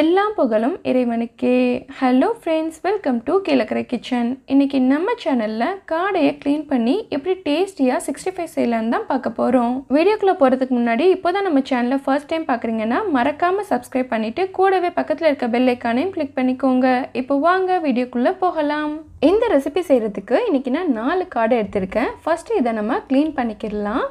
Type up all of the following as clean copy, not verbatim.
எல்லாம் புகழும் இறைவனுக்கே. Hello friends, welcome to Kilakarai kitchen. இன்றைக்கி நம்ம சேனலில் காடையை க்ளீன் பண்ணி எப்படி டேஸ்டியாக 65 செய்யலான்னு தான் பார்க்க போகிறோம். வீடியோக்குள்ளே போகிறதுக்கு முன்னாடி இப்போ தான் நம்ம சேனலை ஃபர்ஸ்ட் டைம் பார்க்குறீங்கன்னா மறக்காமல் சப்ஸ்கிரைப் பண்ணிவிட்டு கூடவே பக்கத்தில் இருக்க பெல் ஐக்கானையும் கிளிக் பண்ணிக்கோங்க. இப்போ வாங்க வீடியோக்குள்ளே போகலாம். இந்த ரெசிபி செய்கிறதுக்கு இன்றைக்கி நான் 4 காடை எடுத்திருக்கேன். ஃபஸ்ட்டு இதை நம்ம க்ளீன் பண்ணிக்கிடலாம்.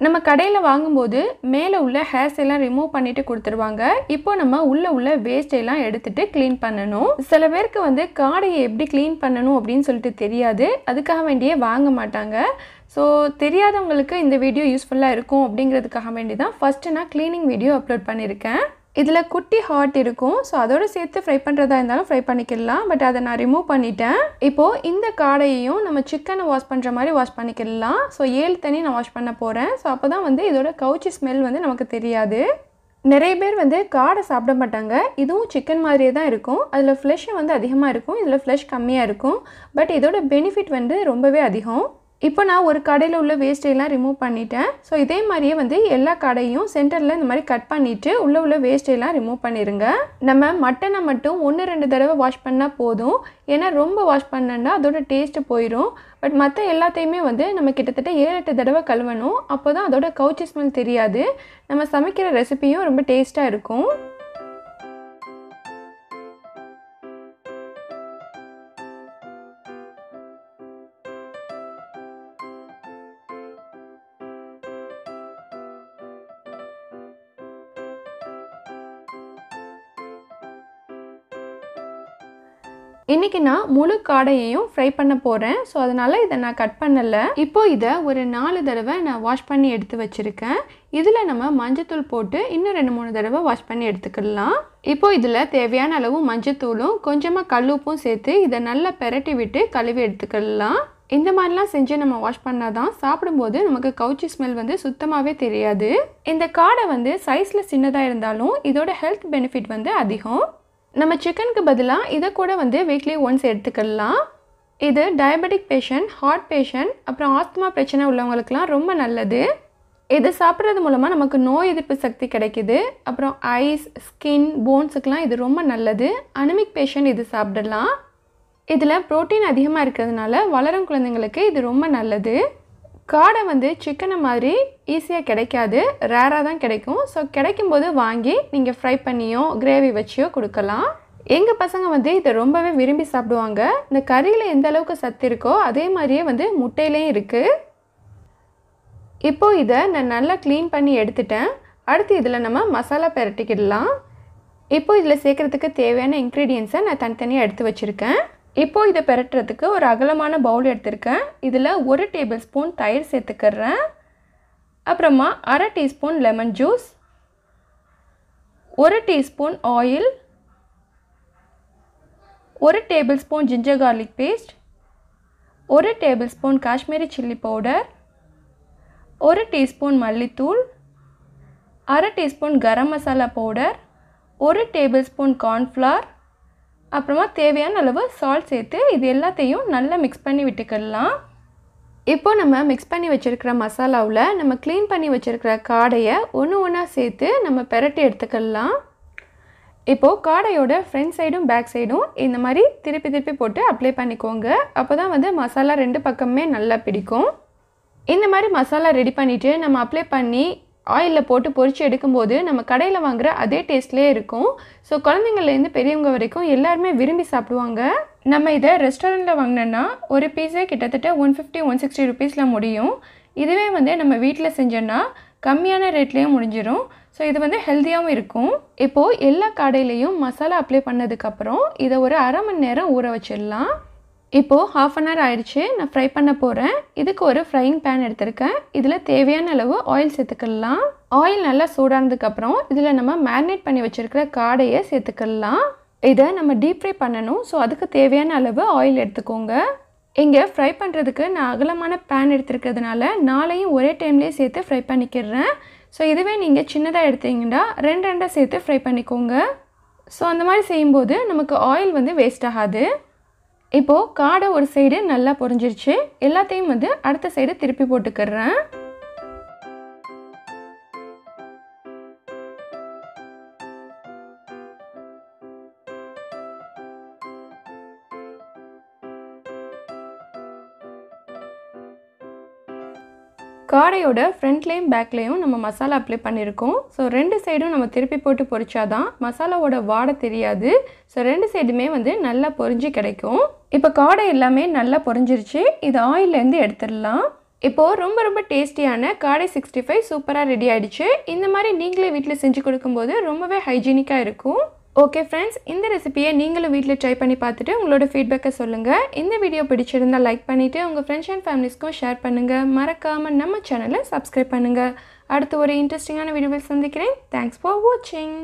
நம்ம கடையில் வாங்கும்போது மேலே உள்ள ஹேர்ஸ் எல்லாம் ரிமூவ் பண்ணிவிட்டு கொடுத்துருவாங்க. இப்போ நம்ம உள்ள வேஸ்டெல்லாம் எடுத்துகிட்டு க்ளீன் பண்ணணும். சில பேருக்கு காடையை எப்படி க்ளீன் பண்ணணும் அப்படின்னு சொல்லிட்டு தெரியாது, அதுக்காக வேண்டியே வாங்க மாட்டாங்க. ஸோ தெரியாதவங்களுக்கு இந்த வீடியோ யூஸ்ஃபுல்லாக இருக்கும் அப்படிங்கிறதுக்காக வேண்டி தான் ஃபஸ்ட்டு நான் க்ளீனிங் வீடியோ அப்லோட் பண்ணியிருக்கேன். இதில் குட்டி ஹார்ட் இருக்கும், ஸோ அதோடு சேர்த்து ஃப்ரை பண்ணுறதா இருந்தாலும் ஃப்ரை பண்ணிக்கிடலாம். பட் அதை நான் ரிமூவ் பண்ணிட்டேன். இப்போது இந்த காடையையும் நம்ம சிக்கனை வாஷ் பண்ணுற மாதிரி வாஷ் பண்ணிக்கிடலாம். ஸோ 7 தண்ணி நான் வாஷ் பண்ண போகிறேன். ஸோ அப்போ தான் இதோட கவுச்சி ஸ்மெல் நமக்கு தெரியாது. நிறைய பேர் காடை சாப்பிட மாட்டாங்க. இதுவும் சிக்கன் மாதிரியே தான் இருக்கும். அதில் ஃப்ளஷ் அதிகமாக இருக்கும், இதில் ஃப்ளஷ் கம்மியாக இருக்கும். பட் இதோட பெனிஃபிட் ரொம்பவே அதிகம். இப்போ நான் ஒரு கடையில் உள்ள வேஸ்ட்டையெல்லாம் ரிமூவ் பண்ணிட்டேன். ஸோ இதே மாதிரியே எல்லா கடையும் சென்டரில் இந்த மாதிரி கட் பண்ணிவிட்டு உள்ள வேஸ்ட்டையெல்லாம் ரிமூவ் பண்ணிடுங்க. நம்ம மட்டனை மட்டும் 1-2 தடவை வாஷ் பண்ணால் போதும். ஏன்னா ரொம்ப வாஷ் பண்ணோன்னா அதோட டேஸ்ட்டு போயிடும். பட் மற்ற எல்லாத்தையுமே நம்ம கிட்டத்தட்ட 7-8 தடவை கழுவணும். அப்போ தான் அதோட கவுச்சி ஸ்மெல் தெரியாது. நம்ம சமைக்கிற ரெசிபியும் ரொம்ப டேஸ்ட்டாக இருக்கும். இன்றைக்கி நான் முழு காடையையும் ஃப்ரை பண்ண போகிறேன். ஸோ அதனால் இதை நான் கட் பண்ணலை. இப்போது இதை ஒரு 4 தடவை நான் வாஷ் பண்ணி எடுத்து வச்சுருக்கேன். இதில் நம்ம மஞ்சத்தூள் போட்டு இன்னும் 2-3 தடவை வாஷ் பண்ணி எடுத்துக்கலாம். இப்போது இதில் தேவையான அளவு மஞ்சத்தூளும் கொஞ்சமாக கல்லுப்பும் சேர்த்து இதை நல்லா பெரட்டி விட்டு கழுவி எடுத்துக்கலாம். இந்த மாதிரிலாம் செஞ்சு நம்ம வாஷ் பண்ணால் தான் சாப்பிடும்போது நமக்கு கவுச்சி ஸ்மெல் சுத்தமாகவே தெரியாது. இந்த காடை சைஸில் சின்னதாக இருந்தாலும் இதோட ஹெல்த் பெனிஃபிட் அதிகம். நம்ம சிக்கனுக்கு பதிலாக இதை கூட வீக்லி ஒன்ஸ் எடுத்துக்கலாம். இது டயபெட்டிக் பேஷண்ட், ஹார்ட் பேஷண்ட், அப்புறம் ஆஸ்துமா பிரச்சனை உள்ளவங்களுக்குலாம் ரொம்ப நல்லது. இது சாப்பிட்றது மூலமாக நமக்கு நோய் எதிர்ப்பு சக்தி கிடைக்குது. அப்புறம் ஐஸ், ஸ்கின், போன்ஸுக்கெலாம் இது ரொம்ப நல்லது. அனிமிக் பேஷண்ட் இது சாப்பிடலாம். இதில் ப்ரோட்டீன் அதிகமாக இருக்கிறதுனால வளரும் குழந்தைங்களுக்கு இது ரொம்ப நல்லது. காடை சிக்கனை மாதிரி ஈஸியாக கிடைக்காது, ரேராக தான் கிடைக்கும். ஸோ கிடைக்கும்போது வாங்கி நீங்கள் ஃப்ரை பண்ணியோ கிரேவி வச்சியோ கொடுக்கலாம். எங்கள் பசங்க இதை ரொம்பவே விரும்பி சாப்பிடுவாங்க. இந்த கறியில் எந்த அளவுக்கு சத்து இருக்கோ அதே மாதிரியே முட்டையிலையும் இருக்குது. இப்போது இதை நான் நல்லா க்ளீன் பண்ணி எடுத்துட்டேன். அடுத்து இதில் நம்ம மசாலா பெரட்டிக்கிடலாம். இப்போது இதில் சேர்க்குறதுக்கு தேவையான இன்க்ரீடியன்ஸை நான் தனித்தனியாக எடுத்து வச்சுருக்கேன். இப்போது இதை பெரட்டுறதுக்கு ஒரு அகலமான பவுல் எடுத்திருக்கேன். இதில் 1 டேபிள் ஸ்பூன் தயிர் சேர்த்துக்கிறேன். அப்புறமா 1/2 teaspoon lemon juice, 1 teaspoon oil, 1 table spoon ginger garlic paste, 1 table spoon Kashmiri chilli powder, 1 teaspoon மல்லித்தூள், 1/2 teaspoon garam masala powder, 1 table spoon cornflour, அப்புறமா தேவையான அளவு சால்ட் சேர்த்து இது எல்லாத்தையும் நல்லா மிக்ஸ் பண்ணி விட்டுக்கலாம். இப்போ நம்ம மிக்ஸ் பண்ணி வச்சுருக்கிற மசாலாவில் நம்ம க்ளீன் பண்ணி வச்சுருக்கிற காடையை ஒன்றா சேர்த்து நம்ம பெரட்டி எடுத்துக்கலாம். இப்போது காடையோட ஃப்ரண்ட் சைடும் பேக் சைடும் இந்த மாதிரி திருப்பி போட்டு அப்ளை பண்ணிக்கோங்க. அப்போ தான் மசாலா 2 பக்கமே நல்லா பிடிக்கும். இந்த மாதிரி மசாலா ரெடி பண்ணிவிட்டு நம்ம அப்ளை பண்ணி ஆயிலில் போட்டு பொரித்து எடுக்கும்போது நம்ம கடையில் வாங்குகிற அதே டேஸ்ட்லேயே இருக்கும். ஸோ குழந்தைங்கள்லேருந்து பெரியவங்க வரைக்கும் எல்லாருமே விரும்பி சாப்பிடுவாங்க. நம்ம இதை ரெஸ்டாரண்ட்டில் வாங்கினோன்னா ஒரு பீஸே கிட்டத்தட்ட 150-160 ருபீஸில் முடியும். இதுவே நம்ம வீட்டில் செஞ்சோன்னா கம்மியான ரேட்லேயும் முடிஞ்சிடும். ஸோ இது ஹெல்த்தியாகவும் இருக்கும். இப்போது எல்லா கடையிலையும் மசாலா அப்ளை பண்ணதுக்கப்புறம் இதை ஒரு 1/2 மணி நேரம் ஊற வச்சிடலாம். இப்போது 1/2 அன் ஹவர் ஆயிடுச்சு. நான் ஃப்ரை பண்ண போகிறேன். இதுக்கு ஒரு ஃப்ரையிங் பேன் எடுத்திருக்கேன். இதில் தேவையான அளவு ஆயில் சேர்த்துக்கலாம். ஆயில் நல்லா சூடானதுக்கப்புறம் இதில் நம்ம மேரினேட் பண்ணி வச்சுருக்கிற காடையை சேர்த்துக்கலாம். இதை நம்ம டீப் ஃப்ரை பண்ணணும். ஸோ அதுக்கு தேவையான அளவு ஆயில் எடுத்துக்கோங்க. இங்கே ஃப்ரை பண்ணுறதுக்கு நான் அகலமான பேன் எடுத்துருக்கிறதுனால 4ஐயும் ஒரே டைம்லேயே சேர்த்து ஃப்ரை பண்ணிக்கிறேன். ஸோ இதுவே நீங்கள் சின்னதாக எடுத்தீங்கன்னா 2 சேர்த்து ஃப்ரை பண்ணிக்கோங்க. ஸோ அந்த மாதிரி செய்யும்போது நமக்கு ஆயில் வேஸ்ட் ஆகாது. இப்போது காடை ஒரு சைடு நல்லா பொரிஞ்சிருச்சு. எல்லாத்தையும் அடுத்த சைடு திருப்பி போட்டுக்கிறேன். காடையோட ஃப்ரண்ட்லேயும் பேக்லேயும் நம்ம மசாலா அப்ளை பண்ணியிருக்கோம். ஸோ 2 சைடும் நம்ம திருப்பி போட்டு பொரிச்சாதான் மசாலாவோட வாடை தெரியாது. ஸோ 2 சைடுமே வந்து நல்லா பொரிஞ்சு கிடைக்கும். இப்போ காடை எல்லாமே நல்லா பொரிஞ்சிருச்சு. இது ஆயிலேருந்து எடுத்துடலாம். இப்போது ரொம்ப டேஸ்டியான காடை 65 சூப்பராக ரெடி ஆகிடுச்சு. இந்த மாதிரி நீங்களே வீட்டில் செஞ்சு கொடுக்கும்போது ரொம்பவே ஹைஜீனிக்காக இருக்கும். ஓகே ஃப்ரெண்ட்ஸ், இந்த ரெசிபியை நீங்களும் வீட்டில் ட்ரை பண்ணி பார்த்துட்டு உங்களோட ஃபீட்பேக்கை சொல்லுங்கள். இந்த வீடியோ பிடிச்சிருந்தால் லைக் பண்ணிவிட்டு உங்கள் ஃப்ரெண்ட்ஸ் அண்ட் ஃபேமிலிஸ்க்கும் ஷேர் பண்ணுங்கள். மறக்காமல் நம்ம சேனலை சப்ஸ்கிரைப் பண்ணுங்கள். அடுத்து ஒரு இன்ட்ரெஸ்டிங்கான வீடியோவில் சந்திக்கிறேன். தேங்க்ஸ் ஃபார் வாட்சிங்.